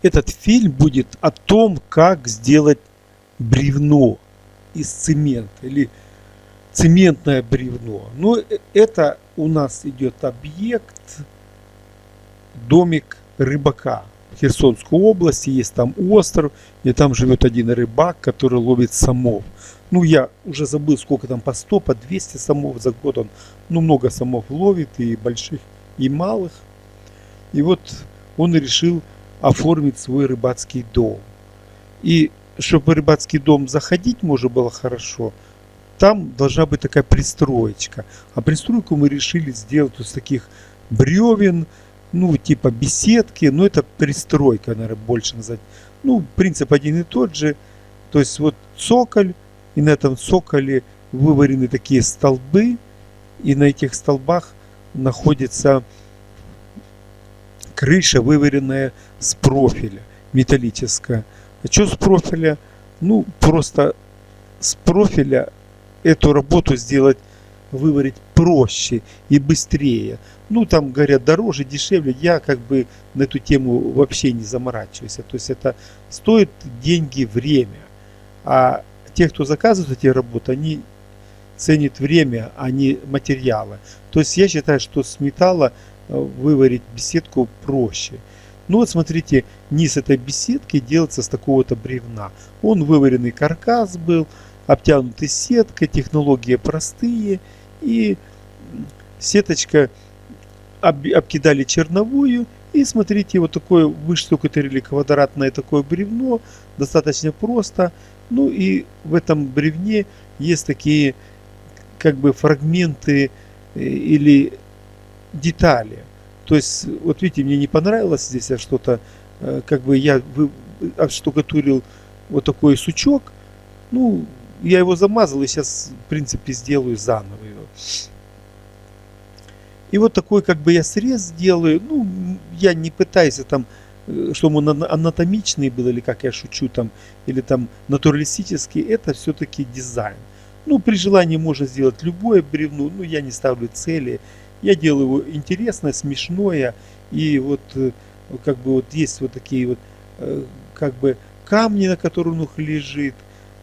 Этот фильм будет о том, как сделать бревно из цемента или цементное бревно. Но это у нас идет объект домик рыбака. В Херсонской области есть там остров, и там живет один рыбак, который ловит самов. Ну, я уже забыл, сколько там по 100, по 200 самов за год он, ну, много самов ловит, и больших, и малых. И вот он решил оформить свой рыбацкий дом. И чтобы рыбацкий дом заходить можно было хорошо, там должна быть такая пристроечка. А пристройку мы решили сделать из таких бревен, ну, типа беседки, но это пристройка, наверное, больше назвать. Ну, принцип один и тот же. То есть вот цоколь, и на этом цоколе выварены такие столбы, и на этих столбах находится крыша, вываренная с профиля, металлическая. А что с профиля? Ну, просто с профиля эту работу сделать, выварить проще и быстрее. Ну, там, говорят, дороже, дешевле. Я как бы на эту тему вообще не заморачиваюсь. То есть это стоит деньги, время. А те, кто заказывает эти работы, они ценят время, а не материалы. То есть я считаю, что с металла выварить беседку проще. Ну вот смотрите, низ этой беседки делается с такого-то бревна. Он вываренный каркас был, обтянутый сеткой, технологии простые. И сеточка обкидали черновую. И смотрите, вот такое выштукатурили квадратное такое бревно. Достаточно просто. Ну и в этом бревне есть такие как бы фрагменты или детали. То есть, вот видите, мне не понравилось здесь что-то, как бы я отштукатурил вот такой сучок. Ну, я его замазал и сейчас, в принципе, сделаю заново его. И вот такой как бы я срез делаю. Ну, я не пытаюсь там, чтобы он анатомичный был, или как я шучу там, или там натуралистический. Это все-таки дизайн. Ну, при желании можно сделать любое бревно. Ну, я не ставлю цели. Я делаю его интересное, смешное. И вот как бы вот есть вот такие вот как бы камни, на которых он лежит.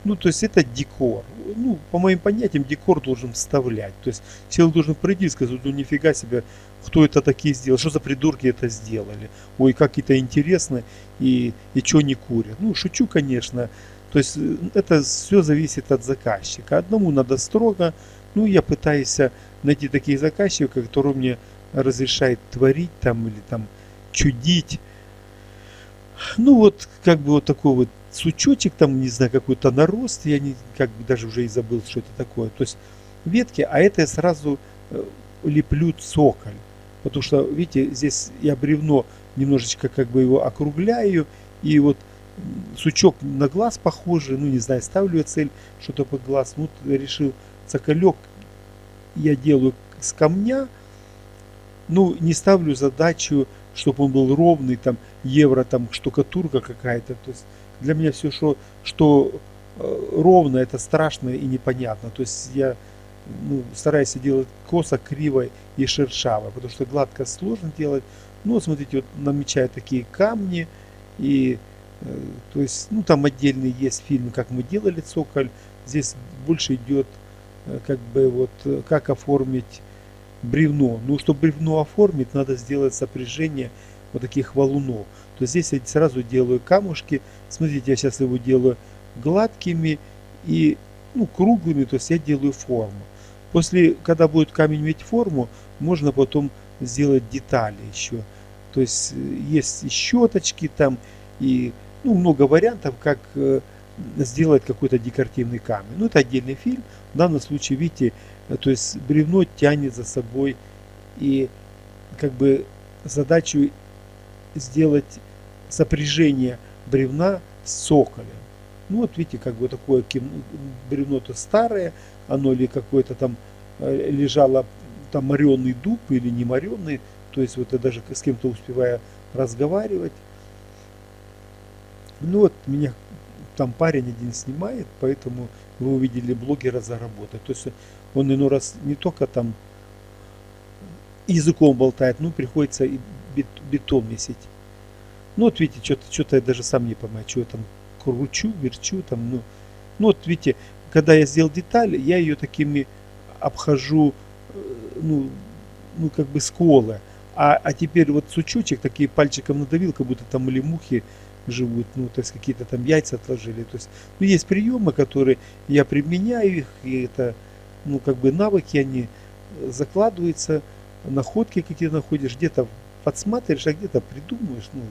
Ну, то есть это декор. Ну, по моим понятиям, декор должен вставлять. То есть человек должен прийти и сказать, ну нифига себе, кто это такие сделал, что за придурки это сделали. Ой, как это интересно, и что не курят. Ну, шучу, конечно. То есть это все зависит от заказчика. Одному надо строго. Ну, я пытаюсь найти таких заказчиков, которые мне разрешают творить там или там чудить. Ну, вот как бы вот такой вот сучочек, там, не знаю, какой-то нарост, я не, как бы даже уже и забыл, что это такое. То есть ветки, а это я сразу леплю цоколь. Потому что, видите, здесь я бревно немножечко как бы его округляю, и вот сучок на глаз похожий, ну, не знаю, ставлю я цель, что-то под глаз. Вот решил цоколек я делаю с камня, ну, не ставлю задачу, чтобы он был ровный, там, евро, там, штукатурка какая-то. То есть для меня все, что ровно, это страшно и непонятно. То есть я стараюсь делать косо, криво и шершаво, потому что гладко сложно делать. Ну, вот смотрите, вот намечаю такие камни, и то есть, ну, там отдельный есть фильм, как мы делали цоколь. Здесь больше идет как бы вот как оформить бревно. Ну, чтобы бревно оформить, надо сделать сопряжение вот таких валунов. То есть здесь я сразу делаю камушки. Смотрите, я сейчас его делаю гладкими и круглыми, то есть я делаю форму. После, когда будет камень иметь форму, можно потом сделать детали еще. То есть есть и щеточки там, и много вариантов, как сделать какой-то декоративный камень. Ну, это отдельный фильм. В данном случае, видите, то есть бревно тянет за собой и как бы задачу сделать сопряжение бревна с цоколем. Ну вот видите, как бы такое бревно-то старое, оно или какое-то там лежало, там мореный дуб или не мореный, то есть вот я даже с кем-то успеваю разговаривать. Ну вот меня там парень один снимает, поэтому вы увидели блогера за работой. То есть он иной раз не только там языком болтает, но приходится и бетон месить. Ну вот видите, что-то я даже сам не понимаю, что я там кручу, верчу там, ну вот видите, когда я сделал деталь, я ее такими обхожу, ну, ну как бы сколы. А теперь вот сучочек, такие пальчиком надавил, как будто там или мухи живут, ну, то есть какие-то там яйца отложили. То есть, ну, есть приемы, которые я применяю их, и это, ну, как бы навыки, они закладываются, находки какие-то находишь, где-то подсматриваешь, а где-то придумаешь. Ну,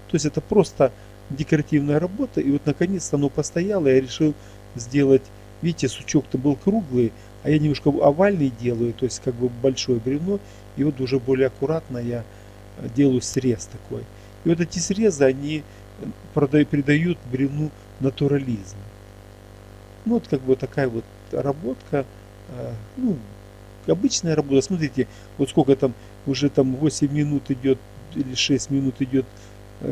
то есть это просто декоративная работа, и вот наконец-то оно постояло, я решил сделать, видите, сучок-то был круглый, а я немножко овальный делаю, то есть как бы большое бревно, и вот уже более аккуратно я делаю срез такой. И вот эти срезы, они придают бревну натурализм. Ну вот как бы такая вот работка, ну, обычная работа. Смотрите, вот сколько там, уже там 8 минут идет или 6 минут идет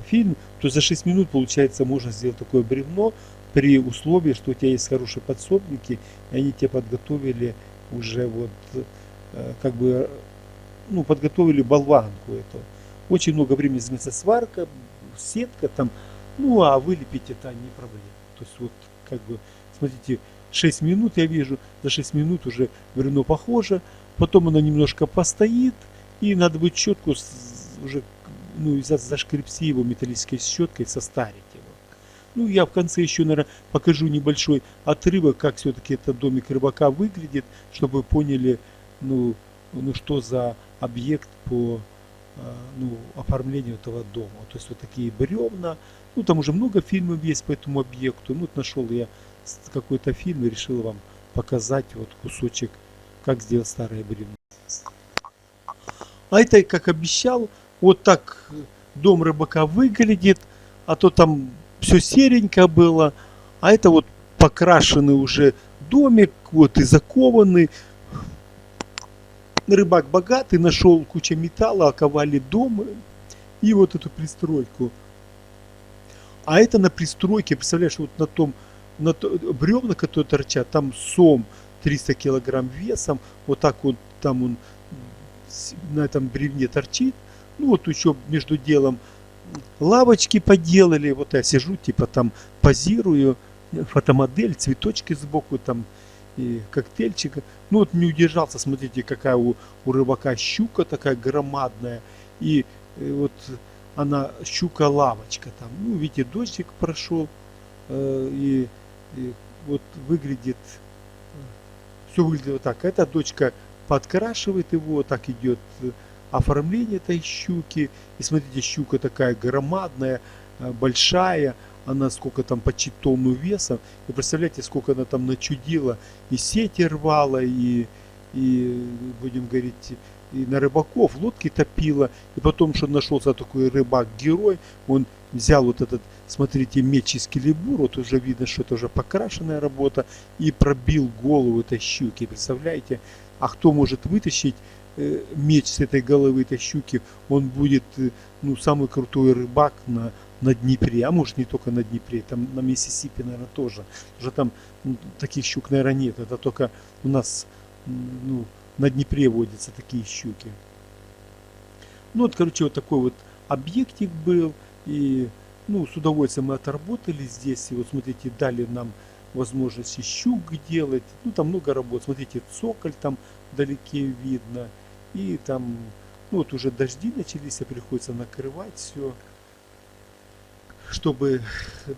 фильм, то за 6 минут, получается, можно сделать такое бревно при условии, что у тебя есть хорошие подсобники, и они тебе подготовили уже вот как бы, ну, подготовили болванку эту. Очень много времени занимается сварка, сетка там, ну, а вылепить это не проблема. То есть вот как бы, смотрите, 6 минут я вижу, за 6 минут уже бревно похоже, потом оно немножко постоит, и надо будет щетку уже, ну, зашкребси его металлической щеткой, состарить его. Ну, я в конце еще, наверное, покажу небольшой отрывок, как все-таки этот домик рыбака выглядит, чтобы вы поняли, ну что за объект по ну, оформлению этого дома. То есть вот такие бревна. Ну, там уже много фильмов есть по этому объекту. Ну, вот нашел я какой-то фильм и решил вам показать вот кусочек, как сделать старое бревно. А это, как обещал, вот так дом рыбака выглядит, а то там все серенько было, а это вот покрашенный уже домик, вот и закованный. Рыбак богатый, нашел кучу металла, оковали дом и вот эту пристройку. А это на пристройке, представляешь, вот на бревна, которые торчат, там сом 300 килограмм весом, вот так вот там он на этом бревне торчит. Ну вот еще между делом лавочки поделали, вот я сижу, типа там позирую, фотомодель, цветочки сбоку там, и коктейльчик. Ну вот не удержался, смотрите, какая у рыбака щука такая громадная. И вот она, щука-лавочка там. Ну, видите, дождик прошел. И вот выглядит, все выглядит вот так. Эта дочка подкрашивает его, так идет оформление этой щуки. И смотрите, щука такая громадная, большая. Она сколько там почти тонну веса. Вы представляете, сколько она там начудила. И сети рвала, и будем говорить, и на рыбаков лодки топила. И потом, что нашелся такой рыбак-герой, он взял вот этот, смотрите, меч из Келебур, вот уже видно, что это уже покрашенная работа, и пробил голову этой щуки. Представляете? А кто может вытащить меч с этой головы этой щуки? Он будет, ну, самый крутой рыбак на Днепре, а может не только на Днепре, там на Миссисипи, наверное, тоже. Уже там таких щук, наверное, нет. Это только у нас, ну, на Днепре водятся такие щуки. Ну вот, короче, вот такой вот объектик был. И, ну, с удовольствием мы отработали здесь. И вот, смотрите, дали нам возможность и щук делать. Ну, там много работ. Смотрите, цоколь там вдалеке видно. И там, ну, вот уже дожди начались, и приходится накрывать все, чтобы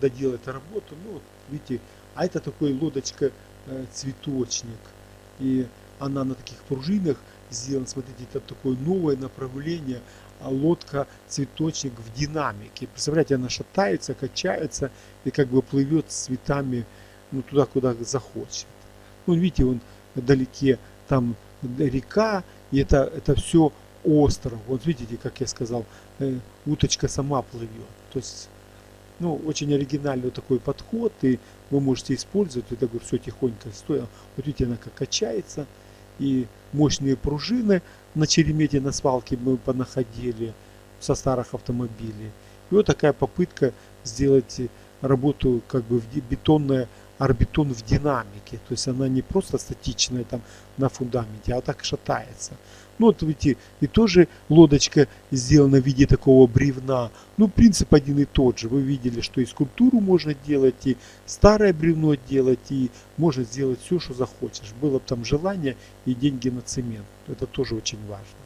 доделать работу. Ну, вот, видите, а это такой лодочка цветочник. И она на таких пружинах сделана. Смотрите, это такое новое направление. Лодка цветочник в динамике. Представляете, она шатается, качается и как бы плывет с цветами, ну, туда, куда захочет. Ну, видите, вон вдалеке там река, и это все остров. Вот видите, как я сказал, уточка сама плывет. То есть, ну, очень оригинальный такой подход, и вы можете использовать. Вот я говорю, все тихонько стоя. Вот видите, она как качается, и мощные пружины на черемете, на свалке мы понаходили со старых автомобилей. И вот такая попытка сделать работу как бы бетонная орбитон в динамике. То есть она не просто статичная там на фундаменте, а так шатается. Ну вот видите, и тоже лодочка сделана в виде такого бревна. Ну принцип один и тот же. Вы видели, что и скульптуру можно делать, и старое бревно делать, и можно сделать все, что захочешь. Было бы там желание и деньги на цемент. Это тоже очень важно.